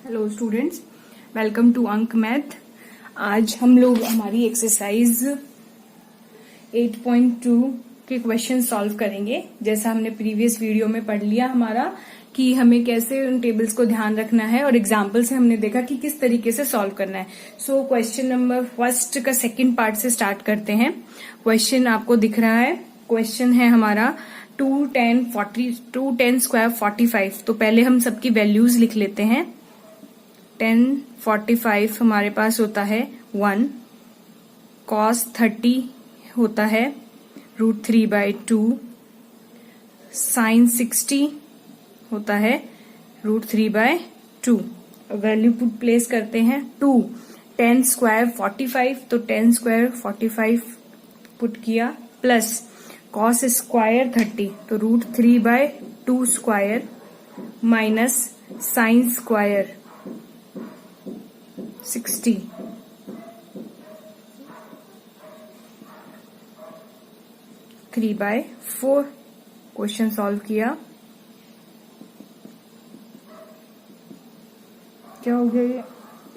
Hello students, welcome to अंक math. आज हम लोग हमारी एक्सरसाइज 8.2 के क्वेश्चन सॉल्व करेंगे। जैसा हमने प्रीवियस वीडियो में पढ़ लिया हमारा कि हमें कैसे उन टेबल्स को ध्यान रखना है और एग्जाम्पल से हमने देखा कि किस तरीके से सॉल्व करना है। सो क्वेश्चन नंबर फर्स्ट का सेकंड पार्ट से स्टार्ट करते हैं। क्वेश्चन आपको दिख रहा है। क्वेश्चन है हमारा 2 10 स्क्वायर 45। तो पहले हम सबकी वैल्यूज लिख लेते हैं। 10 45 हमारे पास होता है 1, cos 30 होता है √3/2, sin 60 होता है √3/2। वैल्यू पुट प्लेस करते हैं। 2 10 स्क्वायर 45, तो 10 स्क्वायर 45 पुट किया, प्लस cos स्क्वायर 30, तो √3/2 square, minus sin square 60, (3/4). Question solve किया, क्या हो गया?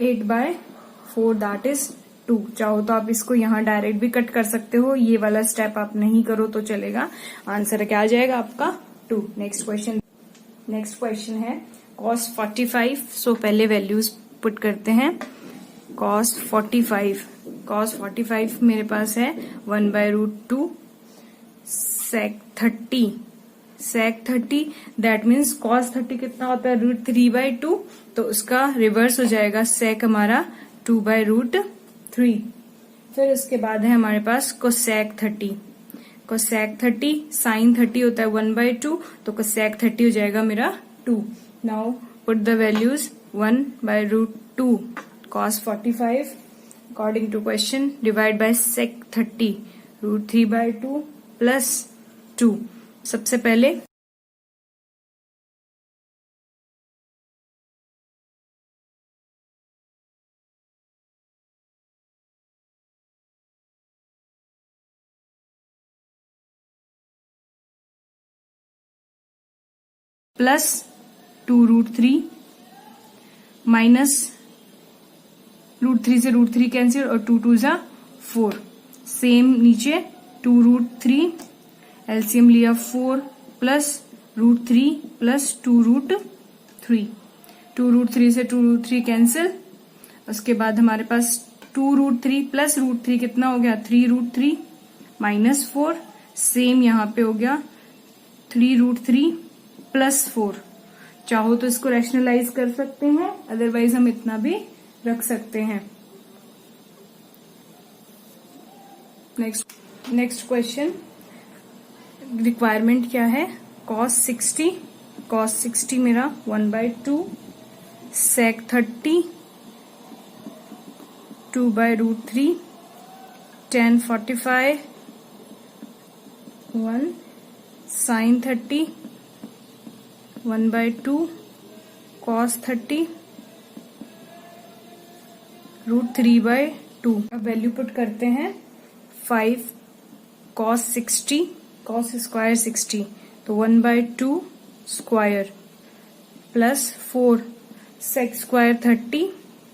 8/4, दैट इज 2। चाहो तो आप इसको यहाँ डायरेक्ट भी कट कर सकते हो, ये वाला स्टेप आप नहीं करो तो चलेगा। आंसर क्या आ जाएगा आपका? 2। नेक्स्ट क्वेश्चन है cos 45। सो पहले वैल्यूज पुट करते हैं। cos 45 मेरे पास है 1/√2 sec 30 दैट मीन्स cos 30 कितना होता है? √3/2, तो उसका रिवर्स हो जाएगा sec हमारा 2/√3। फिर उसके बाद है हमारे पास cosec 30 sin 30 होता है 1/2, तो cosec 30 हो जाएगा मेरा 2। Now put the values 1/√2 cos 45 according to question divide by sec 30 √3/2 plus 2। सबसे पहले प्लस 2√3 माइनस √3 से √3 कैंसिल और 2 2 जा 4। सेम नीचे 2√3 एलसीएम लिया 4 प्लस √3 प्लस 2√3। 2√3 से 2√3 कैंसिल। उसके बाद हमारे पास 2√3 प्लस √3 कितना हो गया? 3√3 माइनस 4। सेम यहाँ पे हो गया 3√3 प्लस 4। चाहो तो इसको रैशनलाइज कर सकते हैं, अदरवाइज हम इतना भी रख सकते हैं। नेक्स्ट क्वेश्चन, रिक्वायरमेंट क्या है? cos 60 मेरा 1/2 sec 30 2/√3 tan 45 1 sin 30 1/2 cos 30 √3/2। अब वैल्यू पुट करते हैं। 5 cos स्क्वायर 60, तो 1/2 square, plus 4 sec square 30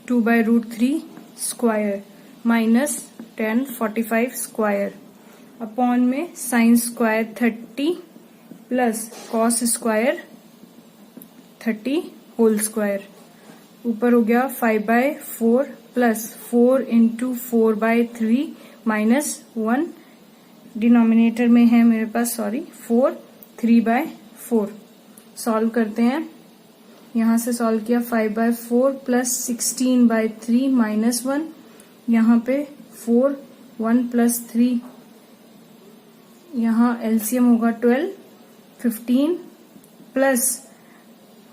2/√3 square, minus tan 45 square, upon में sin square 30 plus cos square 30 whole square. ऊपर हो गया 5/4 प्लस 4 इंटू 4/3 माइनस 1, डिनोमिनेटर में है मेरे पास 4 3/4। सॉल्व करते हैं। यहां से सॉल्व किया 5/4 प्लस 16/3 माइनस 1, यहाँ पे 4 1 प्लस 3, यहाँ एलसीएम होगा 12 15 plus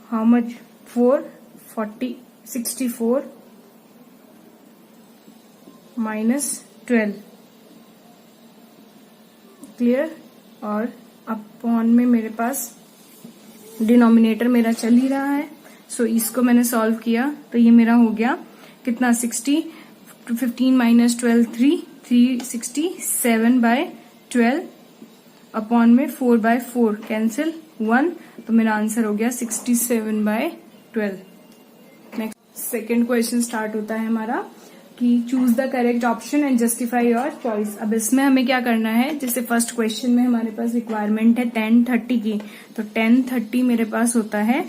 how much? 4 40 64 minus 12। Clear? और अपॉन में मेरे पास डिनोमिनेटर मेरा चल ही रहा है, सो इसको मैंने सॉल्व किया तो ये मेरा हो गया कितना? 60 15 माइनस 12 367/12 अपॉन में 4/4 कैंसिल 1, तो मेरा आंसर हो गया 67/12। नेक्स्ट सेकेंड क्वेश्चन स्टार्ट होता है हमारा कि choose the correct option and justify your choice. अब इसमें हमें क्या करना है, जैसे फर्स्ट क्वेश्चन में हमारे पास रिक्वायरमेंट है 10/30 की, तो 10/30 मेरे पास होता है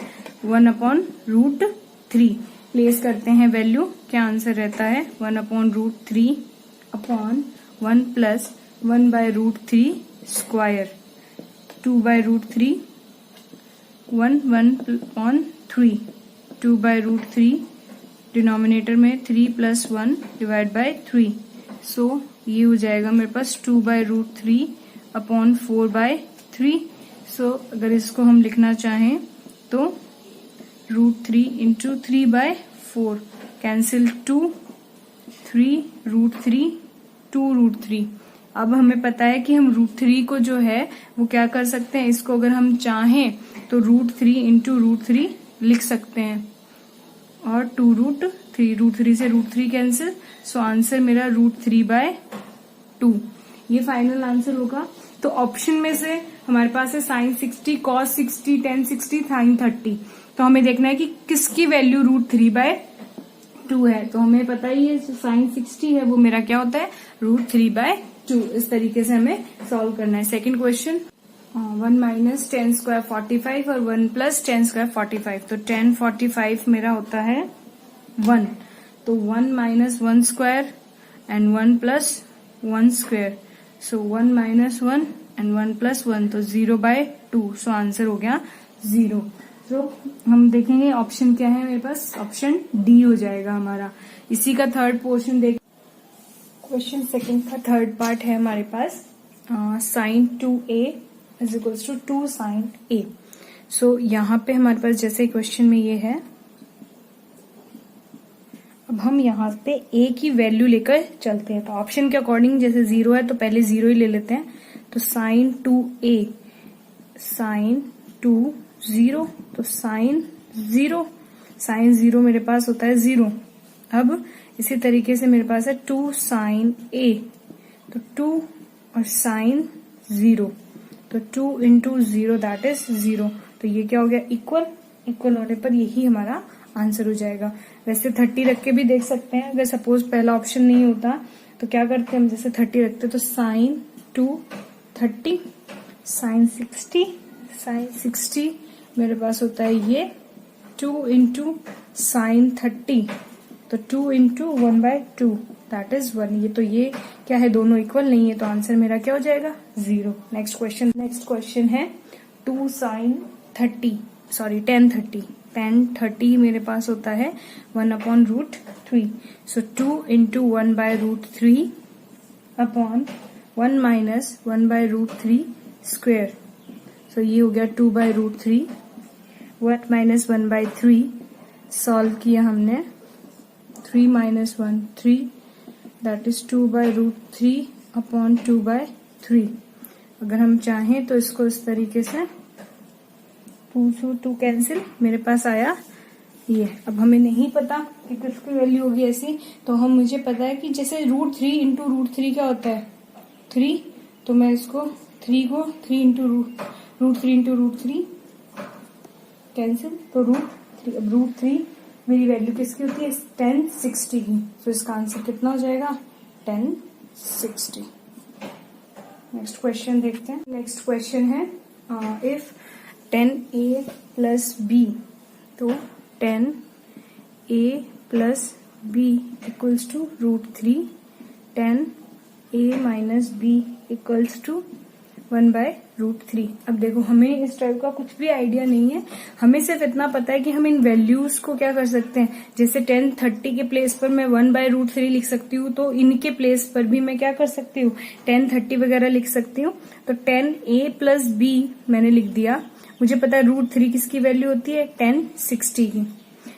1/√3। प्लेस करते हैं वैल्यू, क्या आंसर रहता है 1/√3 अपॉन 1 प्लस 1/√3 स्क्वायर, 2/√3 1/1/3 2/√3 डिनोमिनेटर में 3 + 1 / 3। सो ये हो जाएगा मेरे पास 2/√3 अपॉन 4/3। सो अगर इसको हम लिखना चाहें तो √3 × 3/4 कैंसिल 2 3 √3 2√3। अब हमें पता है कि हम √3 को जो है वो क्या कर सकते हैं, इसको अगर हम चाहें तो √3 × √3 लिख सकते हैं और 2√3 √3 से √3 कैंसिल। सो आंसर मेरा √3/2 ये फाइनल आंसर होगा। तो ऑप्शन में से हमारे पास है sin 60, cos 60, tan 60, sin 30। तो हमें देखना है कि किसकी वैल्यू √3/2 है। तो हमें पता ही है जो sin 60 है वो मेरा क्या होता है √3/2। इस तरीके से हमें सॉल्व करना है। सेकेंड क्वेश्चन 1 - 10² 45 और 1 + 10² 45। तो 10 45 मेरा होता है 1, तो 1 - 1² एंड 1 + 1²। सो 1 - 1 एंड 1 + 1 तो 0/2। सो आंसर हो गया 0। तो हम देखेंगे ऑप्शन क्या है मेरे पास, ऑप्शन डी हो जाएगा हमारा। इसी का थर्ड पोर्शन देख, क्वेश्चन सेकंड का थर्ड पार्ट है हमारे पास sin 2a = 2 sin a। सो यहाँ पे हमारे पास जैसे क्वेश्चन में ये है, अब हम यहाँ पे a की वैल्यू लेकर चलते हैं। तो ऑप्शन के अकॉर्डिंग जैसे 0 है तो पहले 0 ही ले लेते हैं। तो sin 2a sin 2 0, तो sin 0 मेरे पास होता है 0। अब इसी तरीके से मेरे पास है 2 sin a, तो 2 और sin 0, तो 2 × 0 दैट इज 0। तो ये क्या हो गया इक्वल होने पर यही हमारा आंसर हो जाएगा। वैसे 30 रख के भी देख सकते हैं, अगर सपोज पहला ऑप्शन नहीं होता तो क्या करते हैं हम, जैसे 30 रखते तो sin 2 30 sin 60 मेरे पास होता है ये 2 × sin 30, तो 2 × 1/2 दैट इज 1। ये तो ये क्या है, दोनों इक्वल नहीं है, तो आंसर मेरा क्या हो जाएगा 0। नेक्स्ट क्वेश्चन है 2 sin 30 सॉरी 10/30 10/30 मेरे पास होता है 1/√3। सो 2 × 1/√3 अपॉन 1 - 1/√3 स्क्वायर। सो ये हो गया 2/√3 1 - 1/3 सॉल्व किया हमने, 3 - 1 3 दैट इज 2/√3 अपॉन 2/3। अगर हम चाहें तो इसको इस तरीके से 2 कैंसिल, मेरे पास आया ये। अब हमें नहीं पता कि किसकी वैल्यू होगी ऐसी, तो मुझे पता है कि जैसे √3 × √3 क्या होता है 3, तो मैं इसको 3 को 3 × √3 × √3 कैंसिल, तो √3। अब √3 मेरी वैल्यू किसकी होती है 1060 की। तो इसका आंसर कितना हो जाएगा 1060। नेक्स्ट क्वेश्चन देखते हैं। नेक्स्ट क्वेश्चन है इफ 10a + b, तो 10a + b = √3 10a - b = 1/√3। अब देखो हमें इस टाइप का कुछ भी आइडिया नहीं है, हमें सिर्फ इतना पता है कि हम इन वैल्यूज को क्या कर सकते हैं, जैसे 10/30 के प्लेस पर मैं 1/√3 लिख सकती हूँ, तो इनके प्लेस पर भी मैं क्या कर सकती हूँ 10/30 वगैरह लिख सकती हूँ। तो 10a + b मैंने लिख दिया। मुझे पता है √3 किसकी वैल्यू होती है 1060 की।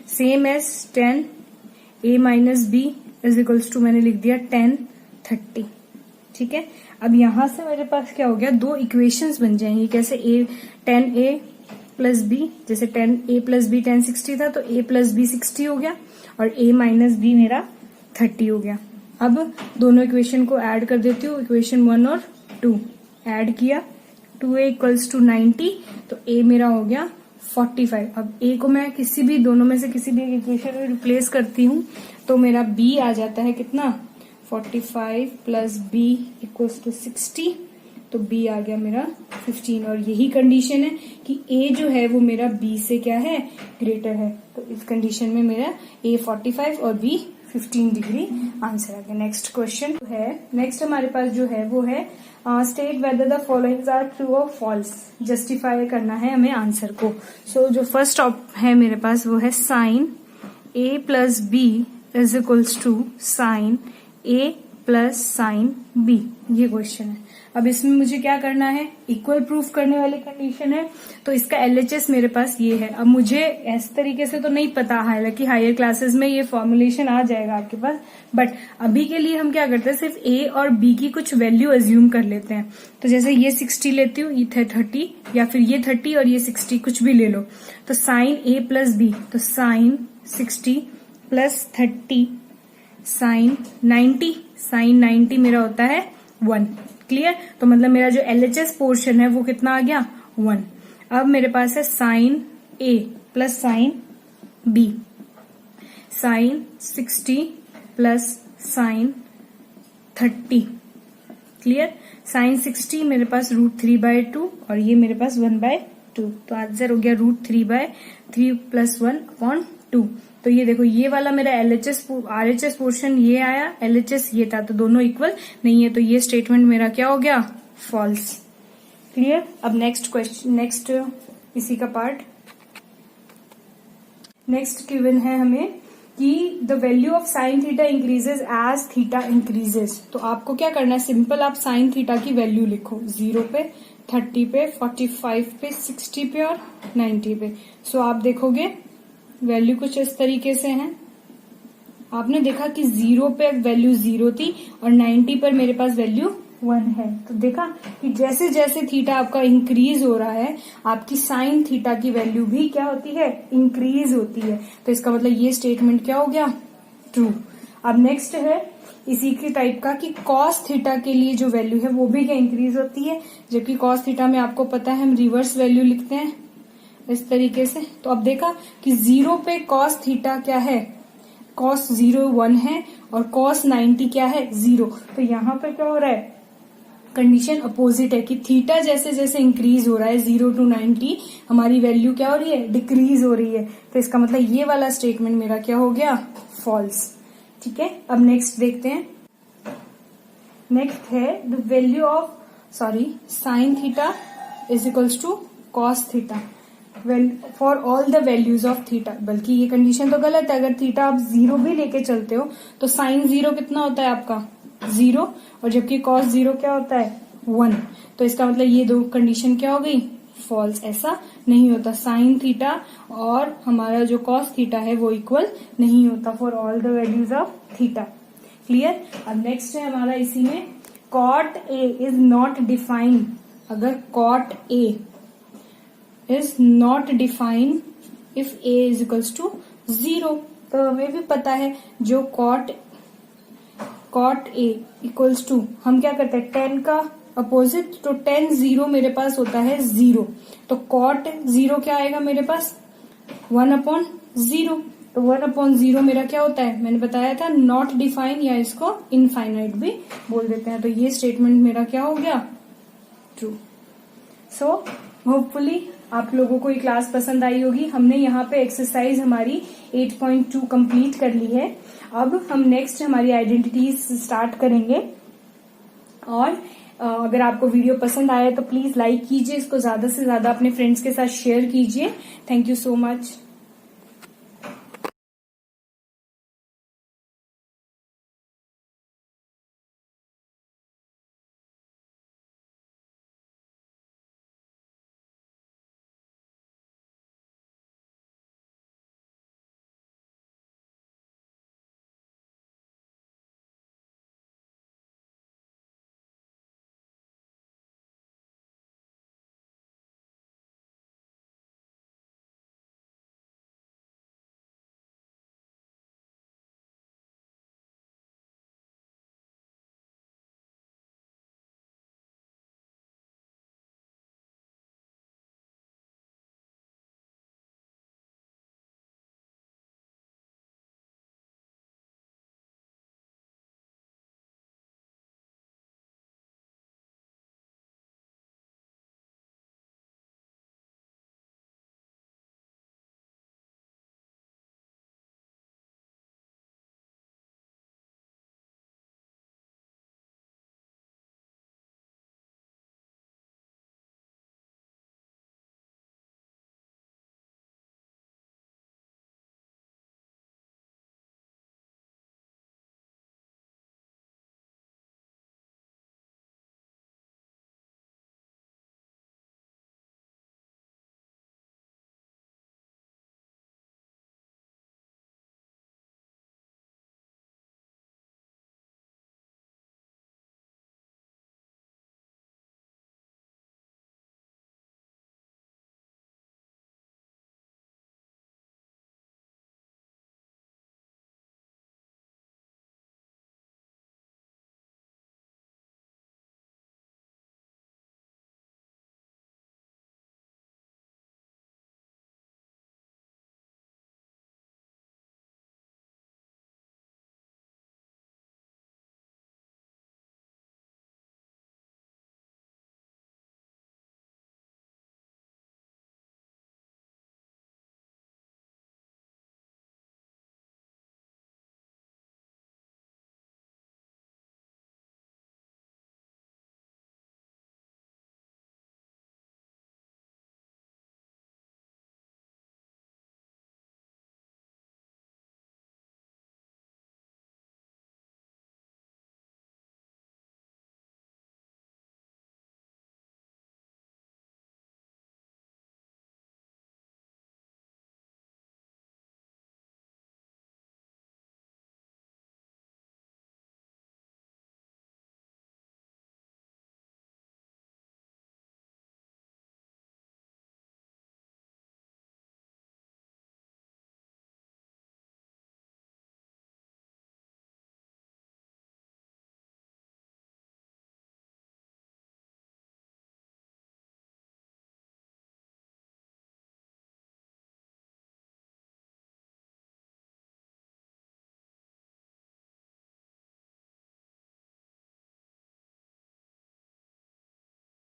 सेम एज 10a - b = मैंने लिख दिया 1030। ठीक है, अब यहां से मेरे पास क्या हो गया, दो इक्वेशंस बन जाएंगी। कैसे 10a + b, जैसे 10a + b 1060 था तो a + b 60 हो गया और a - b मेरा 30 हो गया। अब दोनों इक्वेशन को ऐड कर देती हूँ, इक्वेशन 1 और 2 ऐड किया, 2a = 90, तो a मेरा हो गया 45। अब a को मैं किसी भी दोनों में से किसी भी इक्वेशन में रिप्लेस करती हूँ तो मेरा b आ जाता है कितना, 45 प्लस b इक्वल्स टू 60। तो b आ गया मेरा 15 और यही कंडीशन है कि a जो है वो मेरा b से क्या है, ग्रेटर है। तो इस कंडीशन में मेरा a 45 और b 15 डिग्री आंसर आ गया। नेक्स्ट क्वेश्चन है, नेक्स्ट हमारे पास जो है वो है state whether the followings are true और फॉल्स। जस्टिफाई करना है हमें आंसर को। सो जो फर्स्ट है मेरे पास वो है sine a plus b is equals to sine a plus sine b। ये क्वेश्चन है। अब इसमें मुझे क्या करना है, इक्वल प्रूफ करने वाली कंडीशन है। तो इसका LHS मेरे पास ये है। अब मुझे इस तरीके से तो नहीं पता, हालांकि हायर क्लासेस में ये फॉर्मुलेशन आ जाएगा आपके पास, बट अभी के लिए हम क्या करते हैं, सिर्फ a और b की कुछ वैल्यू अज्यूम कर लेते हैं। तो जैसे ये 60 लेती हूँ, ये 30, या फिर ये 30 और ये 60 कुछ भी ले लो। तो साइन a प्लस b, तो साइन 60 प्लस 30 साइन 90, साइन 90 मेरा होता है 1। क्लियर। तो मतलब मेरा जो LHS पोर्शन है वो कितना आ गया, 1। अब मेरे पास है sine a plus sine b, sine 60 plus sine 30। Clear. Sine 60 मेरे पास √3/2 और ये मेरे पास 1/2। तो आंसर हो गया √3/3 प्लस 1/2। तो ये देखो, ये वाला मेरा RHS पोर्शन ये आया, LHS ये था, तो दोनों इक्वल नहीं है। तो ये स्टेटमेंट मेरा क्या हो गया, फॉल्स। क्लियर। अब नेक्स्ट क्वेश्चन, नेक्स्ट इसी का पार्ट, नेक्स्ट गिवन है हमें कि the value of sine theta increases as theta increases. तो आपको क्या करना है, सिंपल आप साइन थीटा की वैल्यू लिखो 0 पे, 30 पे, 45 पे, 60 पे और 90 पे। सो आप देखोगे वैल्यू कुछ इस तरीके से है। आपने देखा कि 0 पे वैल्यू 0 थी और 90 पर मेरे पास वैल्यू 1 है। तो देखा कि जैसे जैसे थीटा आपका इंक्रीज हो रहा है, आपकी साइन थीटा की वैल्यू भी क्या होती है, इंक्रीज होती है। तो इसका मतलब ये स्टेटमेंट क्या हो गया, ट्रू। अब नेक्स्ट है इसी के टाइप का कि कॉस थीटा के लिए जो वैल्यू है वो भी क्या इंक्रीज होती है, जबकि कॉस थीटा में आपको पता है हम रिवर्स वैल्यू लिखते हैं इस तरीके से। तो अब देखा कि 0 पे कॉस थीटा क्या है, कॉस 0 1 है और कॉस 90 क्या है, 0। तो यहाँ पे क्या हो रहा है, कंडीशन अपोजिट है कि थीटा जैसे जैसे इंक्रीज हो रहा है 0 to 90, हमारी वैल्यू क्या हो रही है, डिक्रीज हो रही है। तो इसका मतलब ये वाला स्टेटमेंट मेरा क्या हो गया, फॉल्स। ठीक है। अब नेक्स्ट देखते हैं। नेक्स्ट है the value of sine theta is equals to cos theta for all the values of theta. बल्कि ये कंडीशन तो गलत है, अगर थीटा आप 0 भी लेके चलते हो तो साइन 0 कितना होता है आपका, 0, और जबकि कॉस 0 क्या होता है, 1। तो इसका मतलब ये दो कंडीशन क्या हो गई, फॉल्स। ऐसा नहीं होता, साइन थीटा और हमारा जो कॉस थीटा है वो इक्वल नहीं होता for all the values of theta. Clear. अब नेक्स्ट है हमारा इसी में, cot A is not defined. अगर cot A is not defined if a is equals to 0। तो हमें भी पता है जो कॉट a इक्वल्स टू, हम क्या करते हैं 10 का अपोजिट, तो 10 0 मेरे पास होता है 0। तो कॉट 0 क्या आएगा मेरे पास, 1/0। तो 1/0 मेरा क्या होता है, मैंने बताया था नॉट डिफाइन, या इसको इनफाइनाइट भी बोल देते हैं। तो ये स्टेटमेंट मेरा क्या हो गया, ट्रू। सो होपफुली आप लोगों को ये क्लास पसंद आई होगी। हमने यहाँ पे एक्सरसाइज हमारी 8.2 कंप्लीट कर ली है। अब हम नेक्स्ट हमारी आइडेंटिटीज स्टार्ट करेंगे। और अगर आपको वीडियो पसंद आया तो प्लीज लाइक कीजिए, इसको ज्यादा से ज्यादा अपने फ्रेंड्स के साथ शेयर कीजिए। Thank you so much.